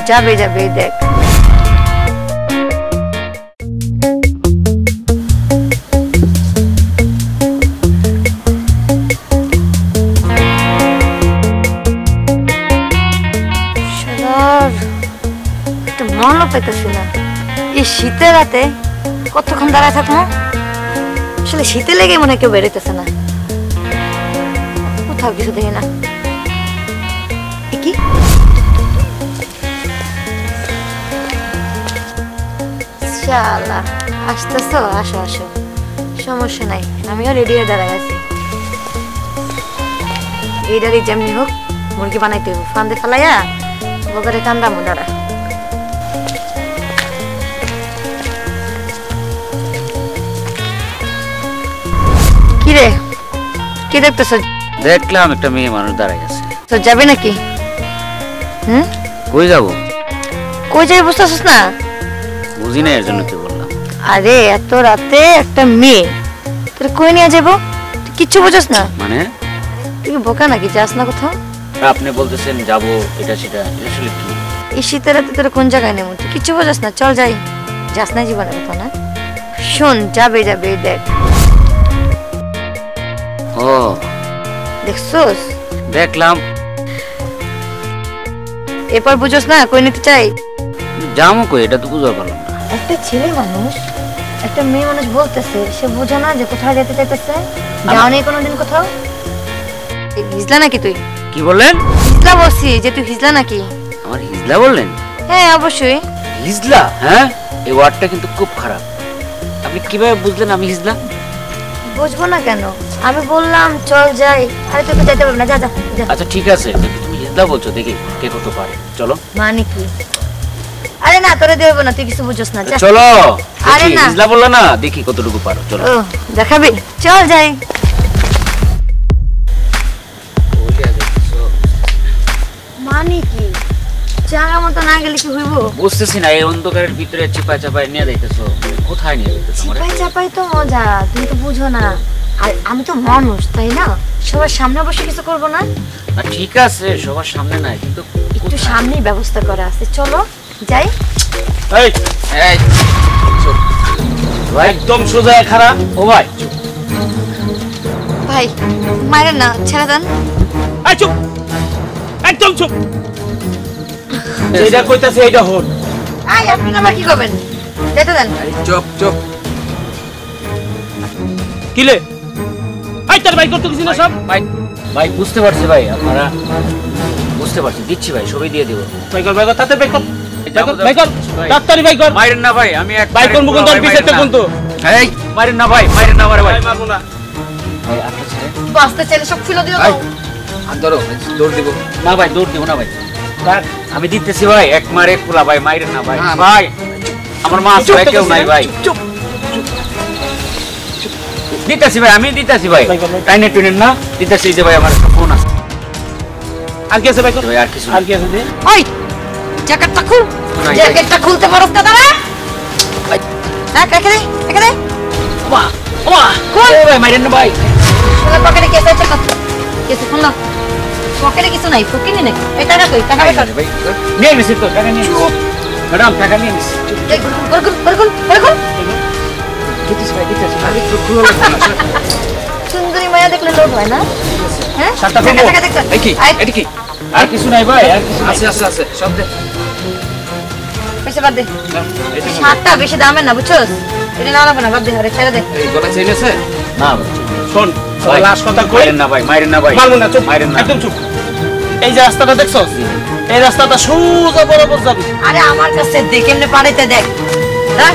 যাবে যাবে দেখ। মনও পেতেছি না এই শীতের রাতে কতক্ষণ দাঁড়ায় থাকবো। আসলে শীতে লেগে মনে কেউ বেরোতেছে না, কোথাও কিছু দেখি না। কি শালা আসতেছো? আসো আসো, সমস্যা নাই, আমিও রেডি হয়ে দাঁড়ায় আছি। এইটারই যেমনি হোক মুরগি বানাইতে হবে, ফান্দে ফেলাইয়া বগরে কান্দামো। দাঁড়া কি রে, কি দেখতেছ? দেখলাম একটা মেয়ে মানুষ দাঁড়াই আছে। তো যাবে নাকি? কই যাবো? কই যাই বুঝতেছিস না? বুঝি না, এর জন্য তো বললাম। আরে এত রাতে একটা মেয়ে তোর কই নিয়ে যাবো? তুই কিচ্ছু বুঝছ না মানে? তুই বোকা নাকি? যাস না কোথাও? আপনি বলতেছেন যাবো এটা সেটা, আসলে কি এই শীতের রাতে তোর কোন জায়গায় নেব? তুই কিচ্ছু বুঝছ না, চল যাই। যাস না জীবনে কোথাও না? শোন, যাবে যাবে দেখ। ও দেখছস? দেখলাম। এরপর বুঝছ না কই নিতে চাই? যাবো কই এটা তো বুঝতে পারলাম না। একটা ছেলে মানুষ একটা মেয়ে মানুষ বলতেছে, সে বোঝে না যে কোথায় যেতে চাইতেছে? যাও নি কোনোদিন কোথাও? হিজলা নাকি তুই? কি বললেন? হিজলা বলছি যে তুই হিজলা নাকি? আমার হিজলা বললেন? হ্যাঁ অবশ্যই। হিজলা? হ্যাঁ, এই ওয়ার্ডটা কিন্তু খুব খারাপ। আপনি কিভাবে বুঝলেন আমি হিজলা? বুঝবো না কেন? আমি বললাম চল যাই। আরে তুই তো যেতে পারবি না, যা যা যা। আচ্ছা ঠিক আছে, তুমি হিজলা বলছো, দেখি কে কত পারে। চলো। মানে কি? আরে না, তোরে দেব না, তুই কিছু বুঝছ না, যা। চলো। আরে না, হিজলা বললা না, দেখি কতটুকু পারো। চলো। ও দেখাবি? চল যাই। মানে কি? জায়গা মতো না গেলে কি হইব? বুঝতেছি না, এই অন্ধকারের ভিতরে চিপাই চাপাই নিয়ে যাইতেছো, কোথায় নিয়ে যাইতেছো? চিপাই চাপাই তো মজা, তুমি তো বুঝো না। আর আমি তো মানুষ, তাই না? সবার সামনে বসে কিছু করব না? না ঠিক আছে, সবার সামনে নাই, কিন্তু একটু সামনেই ব্যবস্থা করা আছে, চলো যাই। এই এই ভাই একদম সোজা খাড়া। ও ভাই ভাই মারেন না, ছেড়ে দেন। এই চুপ, একদম চুপ। যেটা কইতাছে এইটা হল। আই আপনি আমার কি করবেন? যেতে দেন। চুপ চুপ। কিলে এই তোর বাইক করতে কিছু না সব? ভাই ভাই বুঝতে পারছি ভাই, আপনারা বুঝতে পারছি, দিচ্ছি ভাই, সবই দিয়ে দেব। বাইক বাইক তাতে বাইক বাইক ডাক্তারি বাইক কর। মাইরেন না ভাই, আমি এক বাইক কোন মুকুন তোর পিছেতে কোন তো? এই মাইরেন না ভাই, মাইরেন না ভাই। ভাই মারবো না ভাই আপনি ছেড়ে বাসতে ছেলে সব খুলে দিও দাও। আর ধরো, দৌড় দিব না ভাই, দৌড় দিব না ভাই। আমি দিতেছি ভাই, এক মারে খোলা ভাই, মাইরেন না ভাই। ভাই আমার মা আছে, কেউ নাই ভাই। চুপ দিতেছি ভাই, আমি দিতেছি ভাই। টাইনে টুনেন না, দিতেছি যে ভাই আমার একটা ফোন আছে। আর কি আছে বাইক? ভাই আর কিছু আর কি আছে? ওই জ্যাকেটটা খুল। জ্যাকেটটা খুলতে পারছ না দাঁড়া। হ্যাঁ রেখে দে, রেখে দে। ওমা ওমা খুল। এই ভাই মাইরেন না ভাই। তোর পকেটে কেসে আছে কত? কেসে খুল না। পকেটে কিছু নাই, ফকিনি নাকি? এই টাকা কই? টাকা বের কর। ভাই নিয়ে নিছি তো, টাকা নিয়ে নিছি। ম্যাডাম টাকা নিয়ে নিছি। এই গুল। দিতেছি ভাই, দিতেছি। আরে একটু খুলো না। সুন্দরী মায়া দেখলে লোভ হয় না? হ্যাঁ? সাতটা খুলবো। টাকা দেখো। এই কি? এটা কি? আর কিছু নাই ভাই, আর কিছু আছে আছে আছে সব দে। পয়সা বাদ দে। এটা শার্টটা বেশি দামের না, বুঝছস? এটা না লাগবে না, বাদ দে, আরে ছেড়ে দে। এই গলা চেইন আছে? না ভাই। শোন, ভাই, লাস্ট কথা কই। মাইরেন না ভাই, মাইরেন না ভাই। মারবো না, চুপ। মাইরেন না। একদম চুপ। এই যে রাস্তাটা দেখছস? এই রাস্তাটা সোজা বরাবর যাবি। আরে আমার কাছে দেখ, এমনি পাড়াইতে দেখ। হ্যাঁ?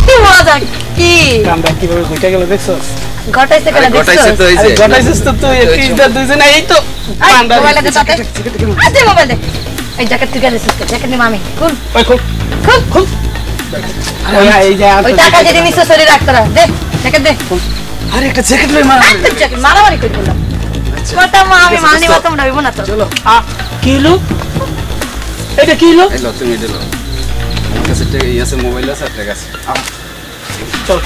কি মজা, কি আমরা কিভাবে ঘুরতে গেল দেখছস? ঘটাইছে কেন গটাইছে দেখছস? তো এই যে। আরে গটাইছিস তো তুই, তিনটা দুইজনে এই তো পান্ডা। মোবাইল দে তাতে। দে মোবাইল দে। এই জ্যাকেট তুই গেছিস, জ্যাকেট নি মামি। খুল, ওই খুল খুল। খুল। আরে এই যে ওই টাকা যদি নিছ শরীর রাখ তোরা। দে, জ্যাকেট দে। আরে একটা জ্যাকেট লই মার। একদম জ্যাকেট মারামারি করে দিলাম। কথা মা আমি মানি মত আমরা হইব না তো। চলো। কি হলো? এটা কি হলো? এই লো তুমি এটা লো আমার কাছে একটা আছে মোবাইল আছে, একটা আছে। চল।